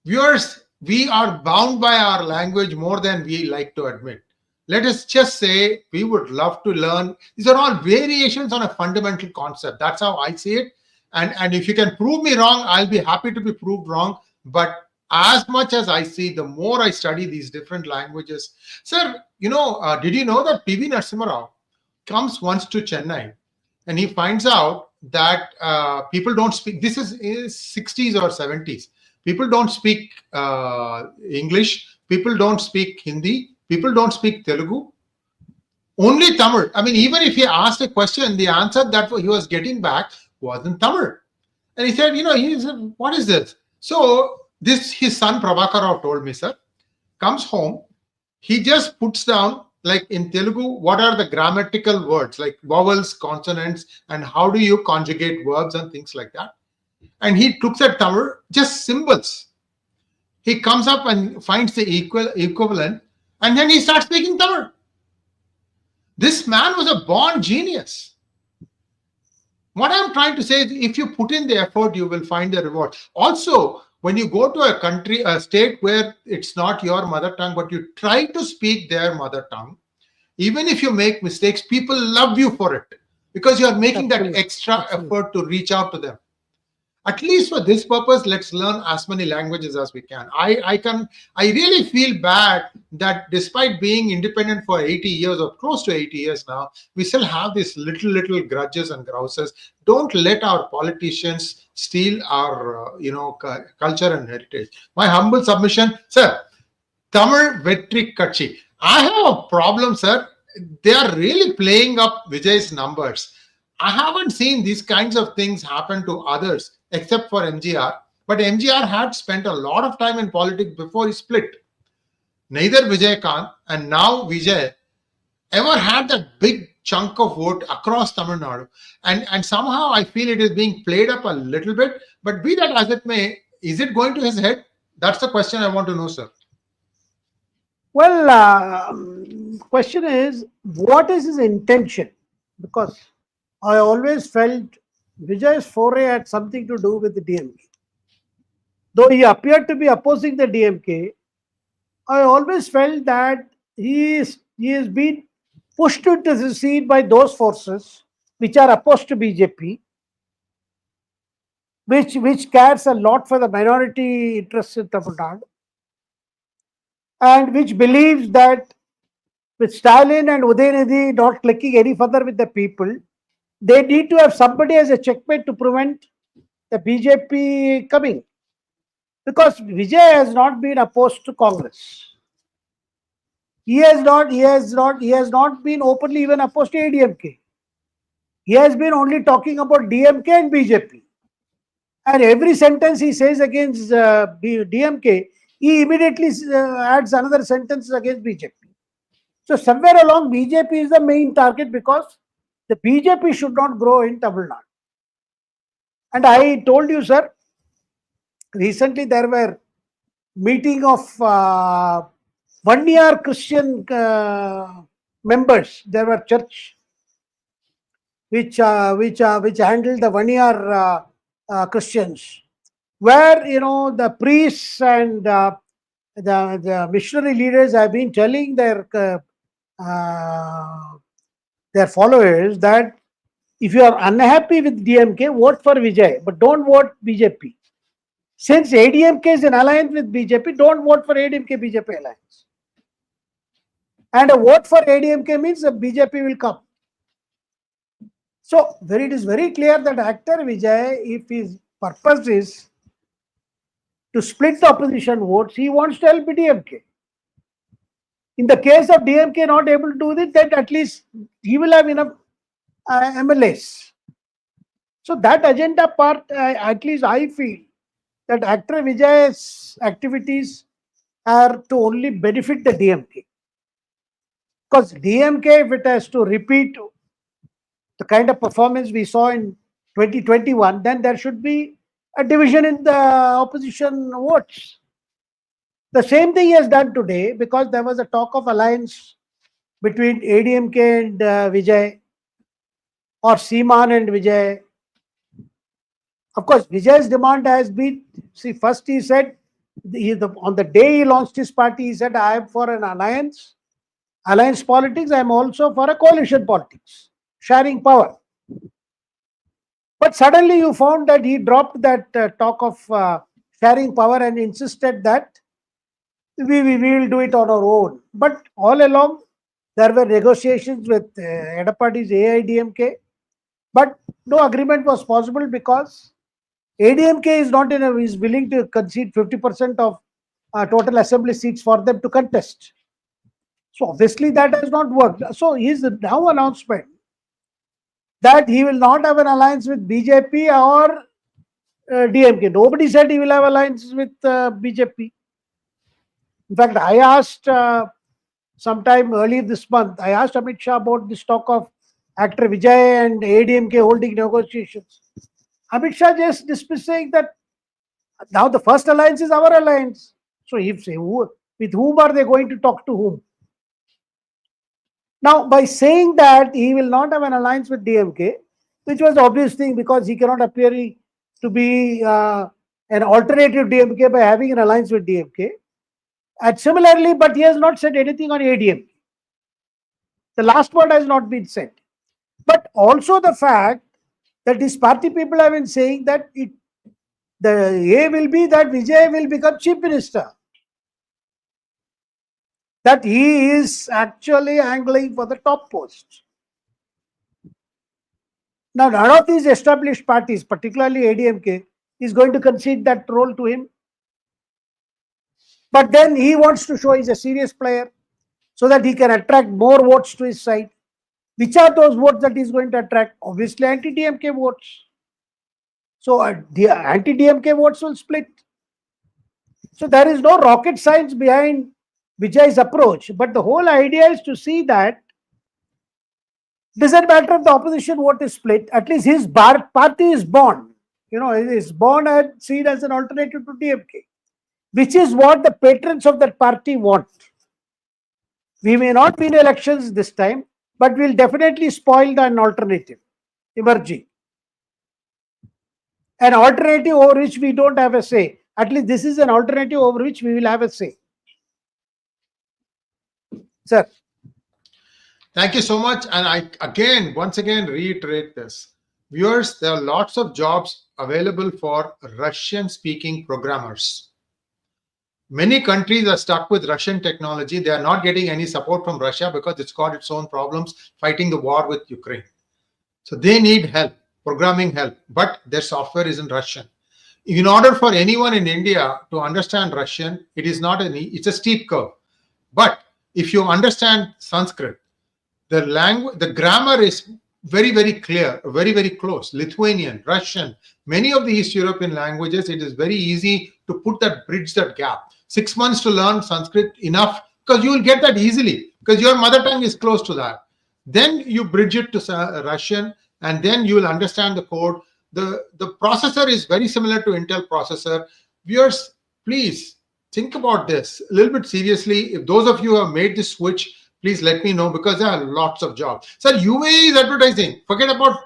Viewers, we are bound by our language more than we like to admit. Let us just say we would love to learn. These are all variations on a fundamental concept. That's how I see it. And if you can prove me wrong, I'll be happy to be proved wrong. But as much as I see, the more I study these different languages. Sir, did you know that P.V. Narasimha Rao comes once to Chennai and he finds out that people don't speak, this is 60s or 70s. People don't speak English. People don't speak Hindi. People don't speak Telugu. Only Tamil. I mean, even if he asked a question, the answer that he was getting back was in Tamil. And he said, he said, what is this? So his son Prabhakar Rao told me, sir, comes home, he just puts down, like in Telugu, what are the grammatical words, like vowels, consonants, and how do you conjugate verbs and things like that. And he looks at Tamil, just symbols. He comes up and finds the equivalent, and then he starts speaking Tamil. This man was a born genius. What I'm trying to say is, if you put in the effort, you will find the reward. Also, when you go to a state where it's not your mother tongue, but you try to speak their mother tongue, even if you make mistakes, people love you for it because you are making that extra effort to reach out to them. At least for this purpose, let's learn as many languages as we can. I really feel bad that despite being independent for 80 years or close to 80 years now, we still have these little grudges and grouses. Don't let our politicians steal our culture and heritage. My humble submission, sir, Tamil Vetri Kachi. I have a problem, sir. They are really playing up Vijay's numbers. I haven't seen these kinds of things happen to others except for MGR. But MGR had spent a lot of time in politics before he split. Neither Vijay Kant and now Vijay ever had that big chunk of vote across Tamil Nadu. And somehow I feel it is being played up a little bit. But be that as it may, is it going to his head? That's the question I want to know, sir. Well, question is, what is his intention? Because I always felt Vijay's foray had something to do with the DMK. Though he appeared to be opposing the DMK, I always felt that he is being pushed into the seat by those forces which are opposed to BJP, which cares a lot for the minority interests in Tamil Nadu, and which believes that with Stalin and Udayanidhi not clicking any further with the people, they need to have somebody as a checkmate to prevent the BJP coming. Because Vijay has not been opposed to Congress. He has not been openly even opposed to ADMK. He has been only talking about DMK and BJP. And every sentence he says against DMK, he immediately adds another sentence against BJP. So somewhere along, BJP is the main target because the BJP should not grow in Tamil Nadu. And I told you, sir, recently there were meeting of 1 year Christian members. There were church which handled the 1 year Christians, where the priests and the missionary leaders have been telling their followers that if you are unhappy with DMK, vote for Vijay, but don't vote BJP. Since ADMK is in alliance with BJP, don't vote for ADMK BJP alliance. And a vote for ADMK means the BJP will come. So it is very clear that actor Vijay, if his purpose is to split the opposition votes, he wants to help DMK. In the case of DMK not able to do this, then at least he will have enough MLAs. So that agenda part, at least I feel that actor Vijay's activities are to only benefit the DMK. Because DMK, if it has to repeat the kind of performance we saw in 2021, then there should be a division in the opposition votes. The same thing he has done today, because there was a talk of alliance between ADMK and Vijay, or Seeman and Vijay. Of course, Vijay's demand has been, first he said, on the day he launched his party, he said, I am for an alliance politics, I am also for a coalition politics, sharing power. But suddenly you found that he dropped that talk of sharing power and insisted that we will do it on our own. But all along, there were negotiations with Edapadi's AIDMK, but no agreement was possible because ADMK is willing to concede 50% of total assembly seats for them to contest. So obviously that has not worked. So his now announcement that he will not have an alliance with BJP or DMK. Nobody said he will have alliance with BJP. In fact, I asked sometime early this month, I asked Amit Shah about this talk of actor Vijay and ADMK holding negotiations. Amit Shah just dismissed, saying that now the first alliance is our alliance. So with whom are they going to talk to whom? Now, by saying that he will not have an alliance with DMK, which was the obvious thing because he cannot appear to be an alternative DMK by having an alliance with DMK. And similarly, but he has not said anything on ADMK. The last word has not been said. But also the fact that his party people have been saying that the A will be that Vijay will become chief minister. That he is actually angling for the top post. Now, none of these established parties, particularly ADMK, is going to concede that role to him. But then he wants to show he's a serious player so that he can attract more votes to his side. Which are those votes that he's going to attract? Obviously, anti-DMK votes. So, the anti-DMK votes will split. So, there is no rocket science behind Vijay's approach. But the whole idea is to see that it doesn't matter if the opposition vote is split, at least his party is born. Is born and seen as an alternative to DMK, which is what the patrons of that party want. We may not win elections this time, but we'll definitely spoil an alternative emerging. An alternative over which we don't have a say. At least this is an alternative over which we will have a say. Sir. Thank you so much. And I once again reiterate this. Viewers, there are lots of jobs available for Russian-speaking programmers. Many countries are stuck with Russian technology. They are not getting any support from Russia because it's got its own problems fighting the war with Ukraine. So they need help, programming help, but their software is in Russian. In order for anyone in India to understand Russian, it's a steep curve. But if you understand Sanskrit, the grammar is very, very clear, very, very close. Lithuanian, Russian, many of the East European languages, it is very easy to put that bridge, that gap. 6 months to learn Sanskrit enough, because you will get that easily, because your mother tongue is close to that. Then you bridge it to Russian, and then you will understand the code. The processor is very similar to Intel processor. Viewers, please think about this a little bit seriously. If those of you who have made this switch, please let me know, because there are lots of jobs. Sir, UAE is advertising. Forget about,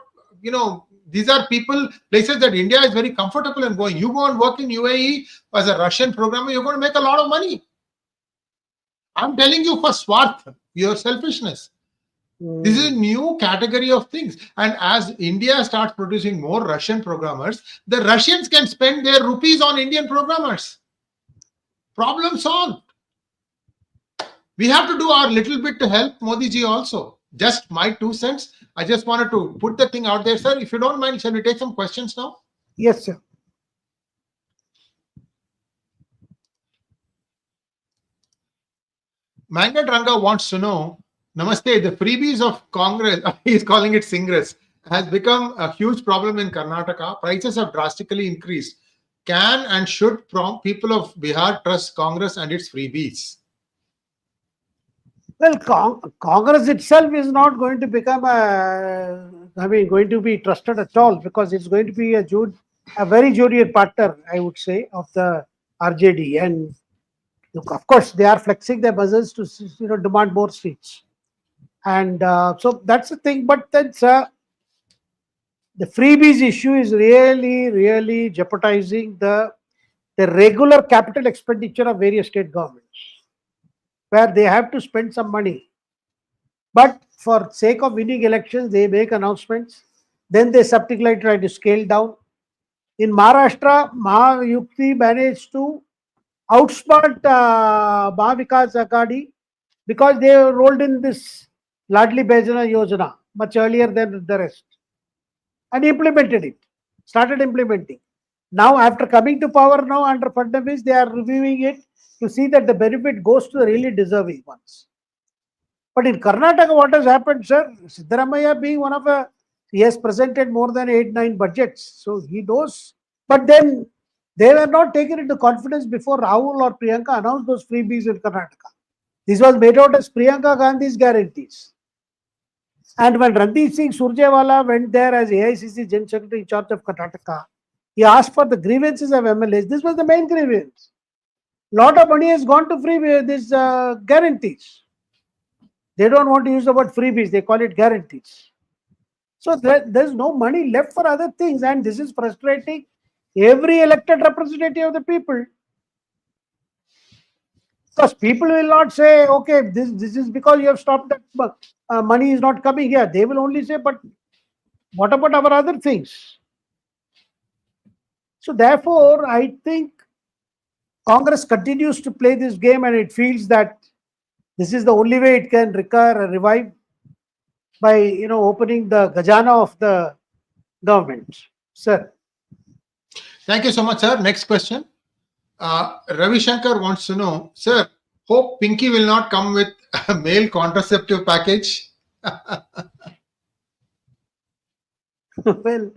these are places that India is very comfortable in going. You go and work in UAE as a Russian programmer, you're going to make a lot of money. I'm telling you, for Swarth, your selfishness. This is a new category of things. And as India starts producing more Russian programmers, the Russians can spend their rupees on Indian programmers. Problem solved. We have to do our little bit to help Modi ji also. Just my 2 cents. I just wanted to put the thing out there, sir. If you don't mind, shall we take some questions now? Yes, sir. Mangat Ranga wants to know, Namaste, the freebies of Congress, he's calling it Singress, has become a huge problem in Karnataka. Prices have drastically increased. Can and should people of Bihar trust Congress and its freebies? Well, Congress itself is not going to become going to be trusted at all, because it's going to be a very junior partner, I would say, of the RJD. And look, of course, they are flexing their muscles to demand more seats. And so that's the thing. But then, sir, the freebies issue is really jeopardizing the regular capital expenditure of various state governments, where they have to spend some money. But for sake of winning elections, they make announcements. Then they subsequently try to scale down. In Maharashtra, Mahayukti managed to outsmart Mahavikas Aghadi, because they rolled in this Ladli Behzana Yojana much earlier than the rest, and implemented it, started implementing. Now, after coming to power now under Fadnavis, they are reviewing it to see that the benefit goes to the really deserving ones. But in Karnataka, what has happened, sir? Siddaramaiah being he has presented more than 8-9 budgets, so he knows. But then they were not taken into confidence before Rahul or Priyanka announced those freebies in Karnataka. This was made out as Priyanka Gandhi's guarantees. And when Randeep Singh Surjewala went there as AICC General Secretary in charge of Karnataka, he asked for the grievances of MLAs. This was the main grievance. Lot of money has gone to these guarantees. They don't want to use the word freebies, they call it guarantees. So there's no money left for other things, and this is frustrating every elected representative of the people. Because people will not say, okay, this is because you have stopped that money is not coming here. They will only say, but what about our other things? So therefore, I think Congress continues to play this game, and it feels that this is the only way it can revive, by opening the Gajana of the government. Sir. Thank you so much, sir. Next question. Ravi Shankar wants to know, sir, hope Pinky will not come with a male contraceptive package. Well,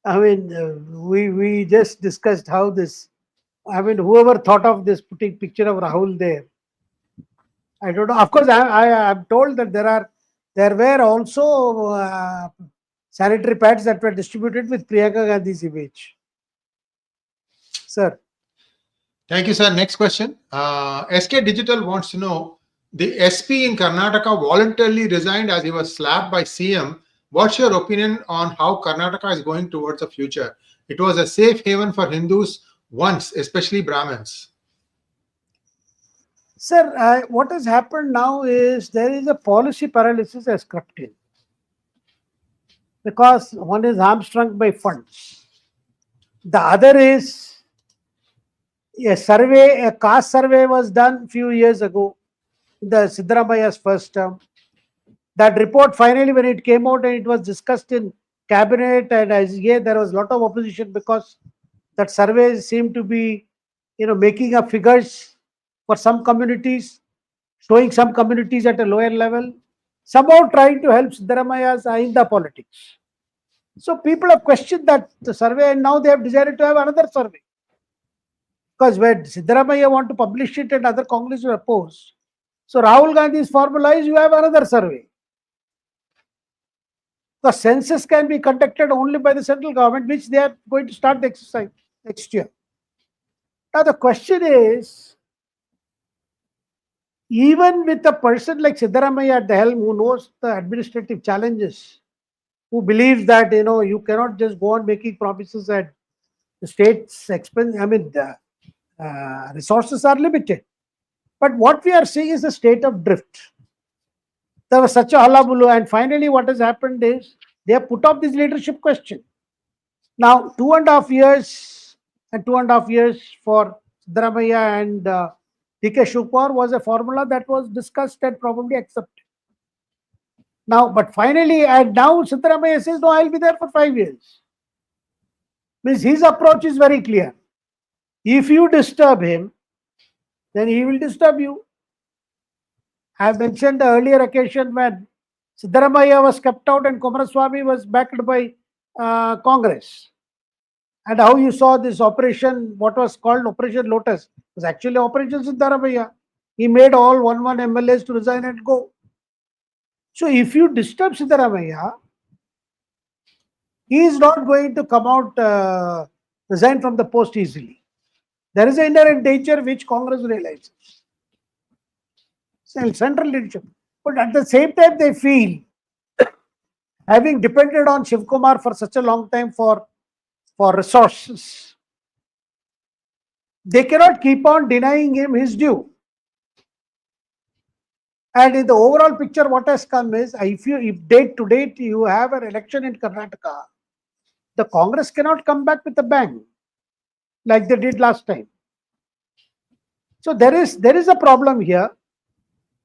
I mean, we just discussed how this. I mean, whoever thought of this putting picture of Rahul there, I don't know. Of course, I'm told that there were also sanitary pads that were distributed with Priyanka Gandhi's image. Sir. Thank you, sir. Next question. SK Digital wants to know, the SP in Karnataka voluntarily resigned as he was slapped by CM. What's your opinion on how Karnataka is going towards the future? It was a safe haven for Hindus once, especially Brahmins. Sir, what has happened now is there is a policy paralysis has crept in, because one is hamstrung by funds. The other is a caste survey was done few years ago, in the Siddaramaiah's first term. That report finally, when it came out and it was discussed in cabinet, and there was a lot of opposition, because that survey seemed to be, making up figures for some communities, showing some communities at a lower level, somehow trying to help Siddaramaya's Ainda politics. So people have questioned that the survey, and now they have decided to have another survey. Because when Siddaramaya want to publish it and other Congress will oppose, so Rahul Gandhi is formalized, you have another survey. The census can be conducted only by the central government, which they are going to start the exercise next year. Now the question is, even with a person like Siddaramaya at the helm who knows the administrative challenges, who believes that you cannot just go on making promises at the state's expense, the resources are limited. But what we are seeing is a state of drift. There was such a hullabaloo, and finally what has happened is they have put up this leadership question. Now 2.5 years and 2.5 years for Siddaramaya and DK Shivkumar was a formula that was discussed and probably accepted. Now, but finally, and now Siddaramaya says, no, I'll be there for 5 years. Means his approach is very clear. If you disturb him, then he will disturb you. I have mentioned the earlier occasion when Siddaramaya was kept out and Kumaraswamy was backed by Congress. And how you saw this operation, what was called Operation Lotus, was actually Operation Siddaramaya. He made all 1 MLAs to resign and go. So if you disturb Siddaramaya, he is not going to come out, resign from the post easily. There is an inherent danger which Congress realizes. Central leadership. But at the same time, they feel, having depended on Shivkumar for such a long time for resources, they cannot keep on denying him his due. And in the overall picture, what has come is, if date to date you have an election in Karnataka, the Congress cannot come back with a bang like they did last time. So there is a problem here,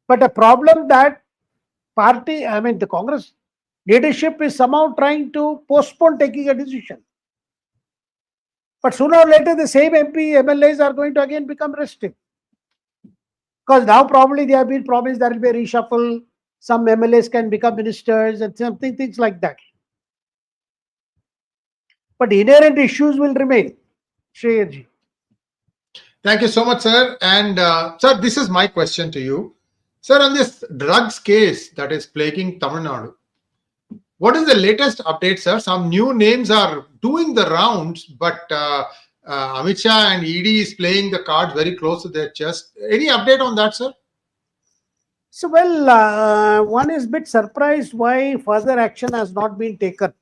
but a problem that the Congress leadership is somehow trying to postpone taking a decision. But sooner or later, the same MLAs are going to again become restive. Because now probably they have been promised there will be a reshuffle, some MLAs can become ministers and things like that. But inherent issues will remain. Shreyarji. Thank you so much, sir. And sir, this is my question to you. Sir, on this drugs case that is plaguing Tamil Nadu, what is the latest update, sir? Some new names are doing the rounds, but Amit Shah and ED is playing the cards very close to their chest. Any update on that, sir? So, well, one is a bit surprised why further action has not been taken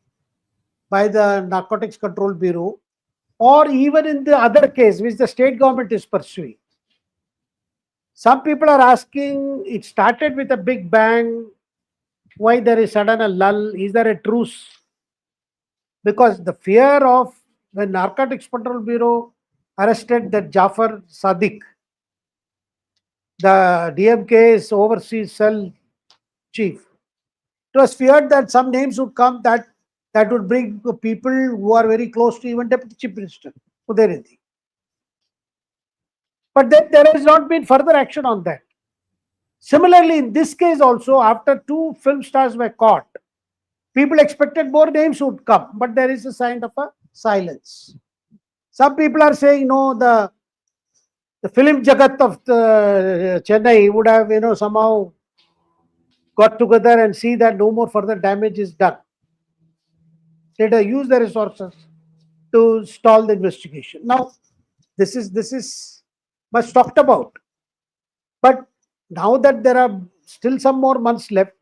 by the Narcotics Control Bureau, or even in the other case which the state government is pursuing. Some people are asking, it started with a big bang, why there is sudden a lull? Is there a truce? Because the fear of when Narcotics Control Bureau arrested that Jafar Sadiq, the DMK's overseas cell chief, it was feared that some names would come that would bring people who are very close to even Deputy Chief Minister Udayanidhi. But then there has not been further action on that. Similarly, in this case also, after 2 film stars were caught, people expected more names would come, but there is a sign of a silence. Some people are saying, no, the film jagat of Chennai would have, somehow got together and see that no more further damage is done. Let us use the resources to stall the investigation. Now, this is much talked about. But now that there are still some more months left,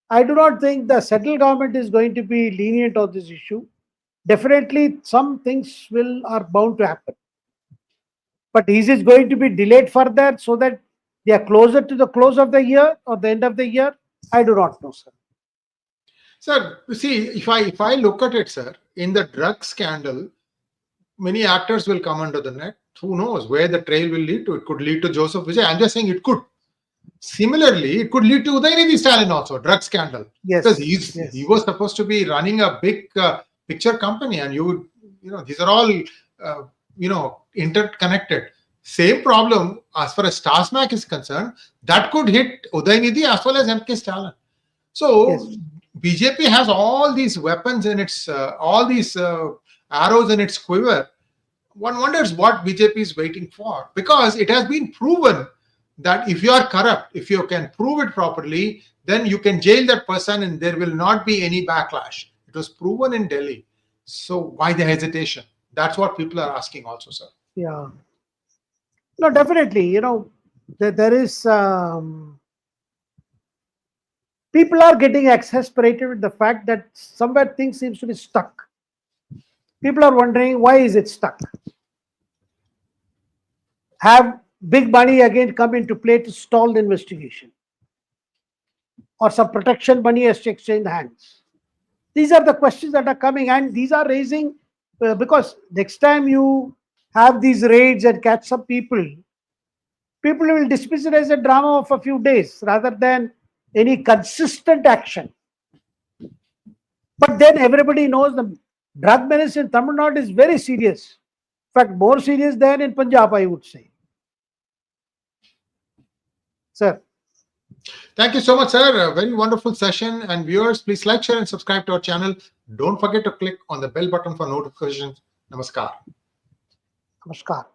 I do not think the central government is going to be lenient on this issue. Definitely, some things are bound to happen. But is it going to be delayed further so that they are closer to the close of the year or the end of the year? I do not know, sir. Sir, see, if I look at it, sir, in the drug scandal, many actors will come under the net. Who knows where the trail will lead to? It could lead to Joseph Vijay. I'm just saying it could. Similarly, it could lead to Udayanidhi Stalin also, drug scandal. Yes. Because he was supposed to be running a big picture company, and these are all, interconnected. Same problem as far as Tasmac is concerned, that could hit Udaynidhi as well as MK Stalin. So Yes. BJP has all these weapons in its, all these arrows in its quiver. One wonders what BJP is waiting for, because it has been proven that if you are corrupt, if you can prove it properly, then you can jail that person and there will not be any backlash. It was proven in Delhi. So why the hesitation? That's what people are asking also, sir. Yeah. No, definitely. There is people are getting exasperated with the fact that somewhere things seems to be stuck. People are wondering, why is it stuck? Have big money again come into play to stall the investigation, or some protection money has to exchange hands? These are the questions that are coming, and these are raising because next time you have these raids and catch some people will dismiss it as a drama of a few days rather than any consistent action. But then everybody knows the drug menace in Tamil Nadu is very serious. In fact, more serious than in Punjab, I would say. Sir. Thank you so much, sir. A very wonderful session. And viewers, please like, share, and subscribe to our channel. Don't forget to click on the bell button for notifications. Namaskar. Namaskar.